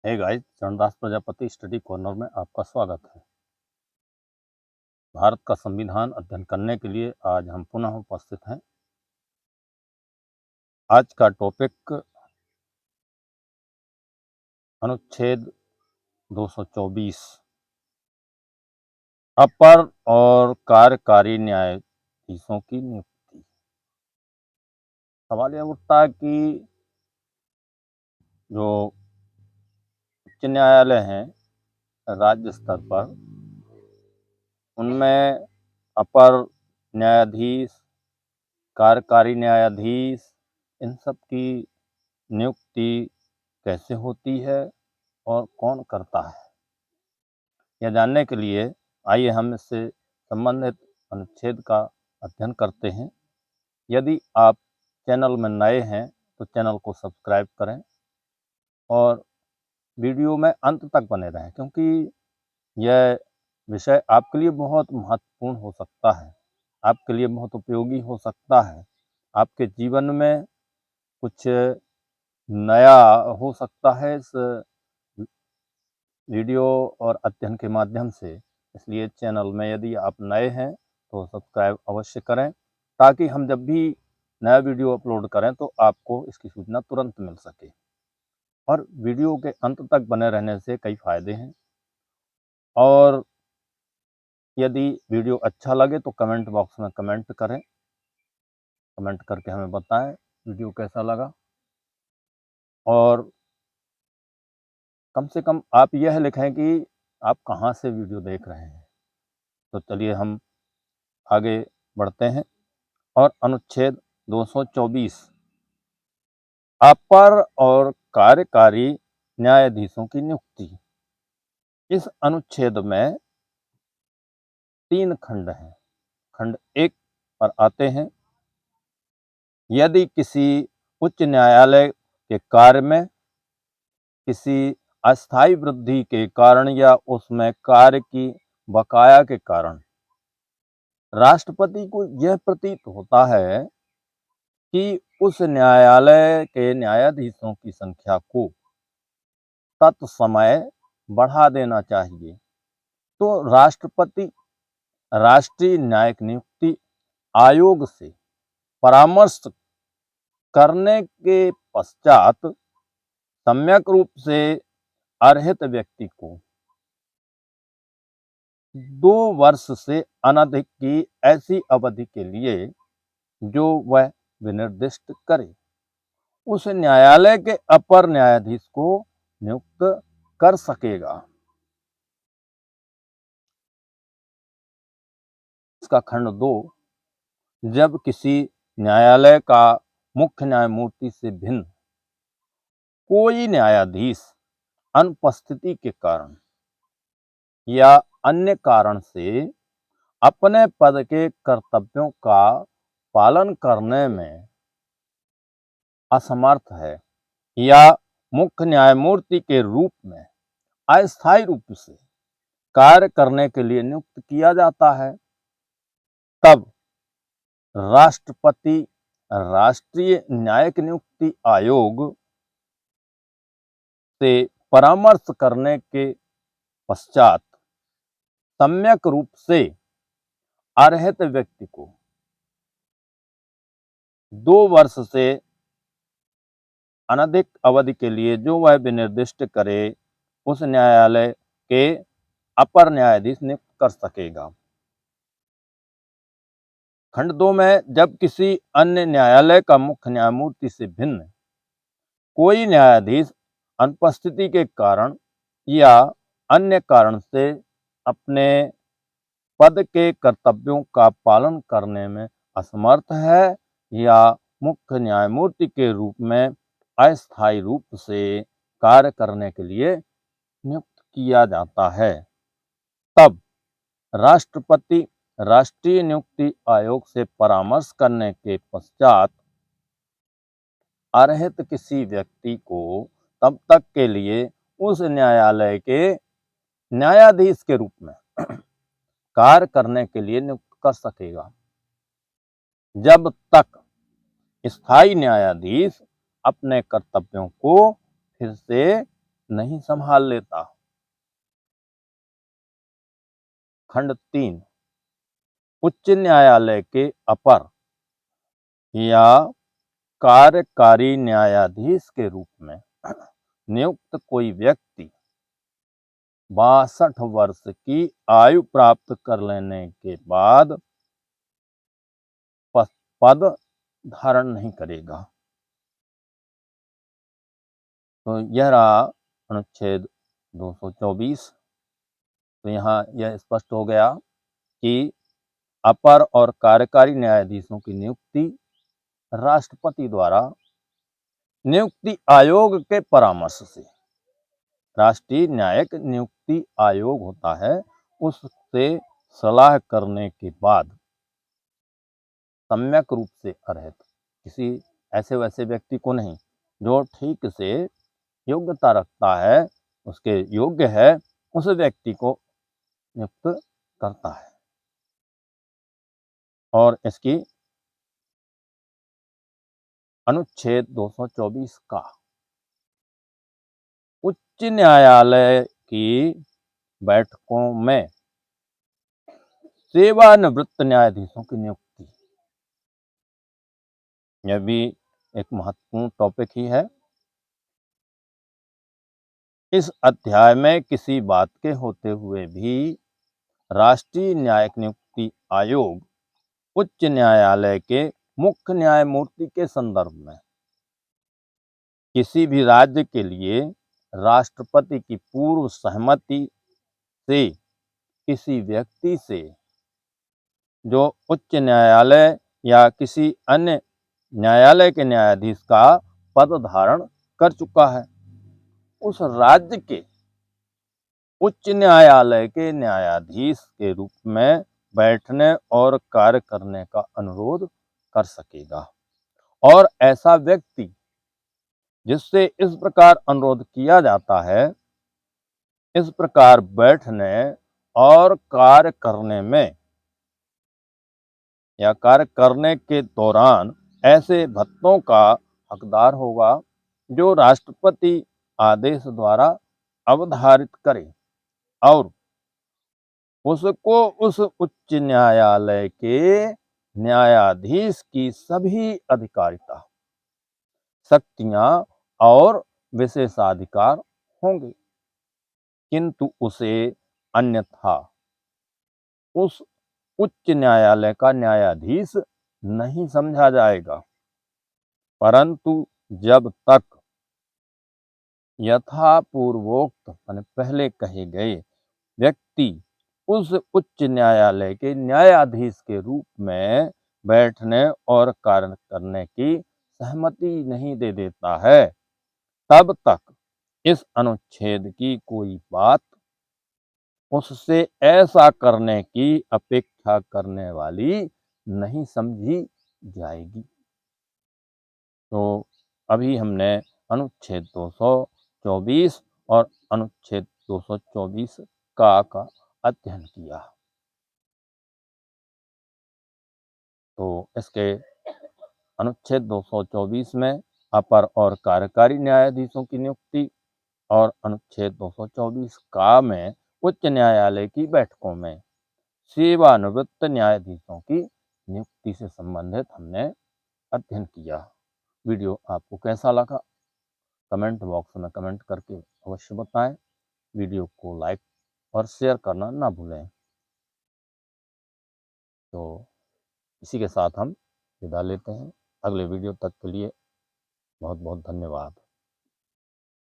हे guys, Charandas Prajapati study corner में आपका स्वागत है। भारत का संविधान अध्ययन करने के लिए आज हम पुनः उपस्थित हैं। आज का टॉपिक अनुच्छेद 224 अपर और कार्यकारी न्यायाधीशों की नियुक्ति। सवाल यह उठता है कि जो उच्च न्यायालय हैं राज्य स्तर पर, उनमें अपर न्यायाधीश, कार्यकारी न्यायाधीश, इन सब की नियुक्ति कैसे होती है और कौन करता है, यह जानने के लिए आइए हम इससे संबंधित अनुच्छेद का अध्ययन करते हैं। यदि आप चैनल में नए हैं तो चैनल को सब्सक्राइब करें और वीडियो में अंत तक बने रहें, क्योंकि यह विषय आपके लिए बहुत महत्वपूर्ण हो सकता है, आपके लिए बहुत उपयोगी हो सकता है, आपके जीवन में कुछ नया हो सकता है इस वीडियो और अध्ययन के माध्यम से। इसलिए चैनल में यदि आप नए हैं तो सब्सक्राइब अवश्य करें, ताकि हम जब भी नया वीडियो अपलोड करें तो आपको इसकी सूचना तुरंत मिल सके। और वीडियो के अंत तक बने रहने से कई फायदे हैं। और यदि वीडियो अच्छा लगे तो कमेंट बॉक्स में कमेंट करें, कमेंट करके हमें बताएं वीडियो कैसा लगा। और कम से कम आप यह लिखें कि आप कहाँ से वीडियो देख रहे हैं। तो चलिए हम आगे बढ़ते हैं। और अनुच्छेद 224 अपर और कार्यकारी न्यायाधीशों की नियुक्ति। इस अनुच्छेद में 3 खंड हैं। खंड 1 पर आते हैं। यदि किसी उच्च न्यायालय के कार्य में किसी अस्थायी वृद्धि के कारण या उसमें कार्य की बकाया के कारण राष्ट्रपति को यह प्रतीत होता है कि उस न्यायालय के न्यायाधीशों की संख्या को तत्समय बढ़ा देना चाहिए, तो राष्ट्रपति राष्ट्रीय न्यायिक नियुक्ति आयोग से परामर्श करने के पश्चात सम्यक रूप से अर्हित व्यक्ति को 2 वर्ष से अनधिक की ऐसी अवधि के लिए जो वह विनिर्दिष्ट करे उस न्यायालय के अपर न्यायाधीश को नियुक्त कर सकेगा। इसका खंड 2, जब किसी न्यायालय का मुख्य न्यायमूर्ति से भिन्न कोई न्यायाधीश अनुपस्थिति के कारण या अन्य कारण से अपने पद के कर्तव्यों का पालन करने में असमर्थ है या मुख्य न्यायमूर्ति के रूप में अस्थायी रूप से कार्य करने के लिए नियुक्त किया जाता है, तब राष्ट्रपति राष्ट्रीय न्यायिक नियुक्ति आयोग से परामर्श करने के पश्चात सम्यक रूप से अर्हित व्यक्ति को 2 वर्ष से अनधिक अवधि के लिए जो वह विनिर्दिष्ट करे उस न्यायालय के अपर न्यायाधीश नियुक्त कर सकेगा। खंड 2 में, जब किसी अन्य न्यायालय का मुख्य न्यायमूर्ति से भिन्न कोई न्यायाधीश अनुपस्थिति के कारण या अन्य कारण से अपने पद के कर्तव्यों का पालन करने में असमर्थ है या मुख्य न्यायमूर्ति के रूप में अस्थायी रूप से कार्य करने के लिए नियुक्त किया जाता है, तब राष्ट्रपति राष्ट्रीय नियुक्ति आयोग से परामर्श करने के पश्चात अर्हित किसी व्यक्ति को तब तक के लिए उस न्यायालय के न्यायाधीश के रूप में कार्य करने के लिए नियुक्त कर सकेगा, जब तक स्थायी न्यायाधीश अपने कर्तव्यों को फिर से नहीं संभाल लेता। खंड 3 उच्च न्यायालय के अपर या कार्यकारी न्यायाधीश के रूप में नियुक्त कोई व्यक्ति 62 वर्ष की आयु प्राप्त कर लेने के बाद पद धारण नहीं करेगा। तो यह रहा अनुच्छेद 224। तो यहाँ यह स्पष्ट हो गया कि अपर और कार्यकारी न्यायाधीशों की नियुक्ति राष्ट्रपति द्वारा नियुक्ति आयोग के परामर्श से, राष्ट्रीय न्यायिक नियुक्ति आयोग होता है, उससे सलाह करने के बाद सम्यक रूप से अर्हत किसी ऐसे वैसे व्यक्ति को नहीं, जो ठीक से योग्यता रखता है, उसके योग्य है, उस व्यक्ति को नियुक्त करता है। और इसकी अनुच्छेद 224 का उच्च न्यायालय की बैठकों में सेवानिवृत्त न्यायाधीशों की नियुक्ति, यह भी एक महत्वपूर्ण टॉपिक ही है। इस अध्याय में किसी बात के होते हुए भी राष्ट्रीय न्यायिक नियुक्ति आयोग उच्च न्यायालय के मुख्य न्यायमूर्ति के संदर्भ में किसी भी राज्य के लिए राष्ट्रपति की पूर्व सहमति से किसी व्यक्ति से जो उच्च न्यायालय या किसी अन्य न्यायालय के न्यायाधीश का पद धारण कर चुका है, उस राज्य के उच्च न्यायालय के न्यायाधीश के रूप में बैठने और कार्य करने का अनुरोध कर सकेगा। और ऐसा व्यक्ति जिससे इस प्रकार अनुरोध किया जाता है, इस प्रकार बैठने और कार्य करने में या कार्य करने के दौरान ऐसे भत्तों का हकदार होगा जो राष्ट्रपति आदेश द्वारा अवधारित करे और उसको उस उच्च न्यायालय के न्यायाधीश की सभी अधिकारिता, शक्तियां और विशेषाधिकार होंगे, किंतु उसे अन्यथा उस उच्च न्यायालय का न्यायाधीश नहीं समझा जाएगा। परंतु जब तक यथापूर्वोक्त पहले कहे गए व्यक्ति उस उच्च न्यायालय के न्यायाधीश के रूप में बैठने और कार्य करने की सहमति नहीं दे देता है, तब तक इस अनुच्छेद की कोई बात उससे ऐसा करने की अपेक्षा करने वाली नहीं समझी जाएगी। तो अभी हमने अनुच्छेद 224 और अनुच्छेद 224 का अध्ययन किया। तो इसके अनुच्छेद 224 में अपर और कार्यकारी न्यायाधीशों की नियुक्ति और अनुच्छेद 224 का में उच्च न्यायालय की बैठकों में सेवानिवृत्त न्यायाधीशों की नियुक्ति से संबंधित हमने अध्ययन किया। वीडियो आपको कैसा लगा कमेंट बॉक्स में कमेंट करके अवश्य बताएं। वीडियो को लाइक और शेयर करना ना भूलें। तो इसी के साथ हम विदा लेते हैं। अगले वीडियो तक के लिए बहुत बहुत धन्यवाद।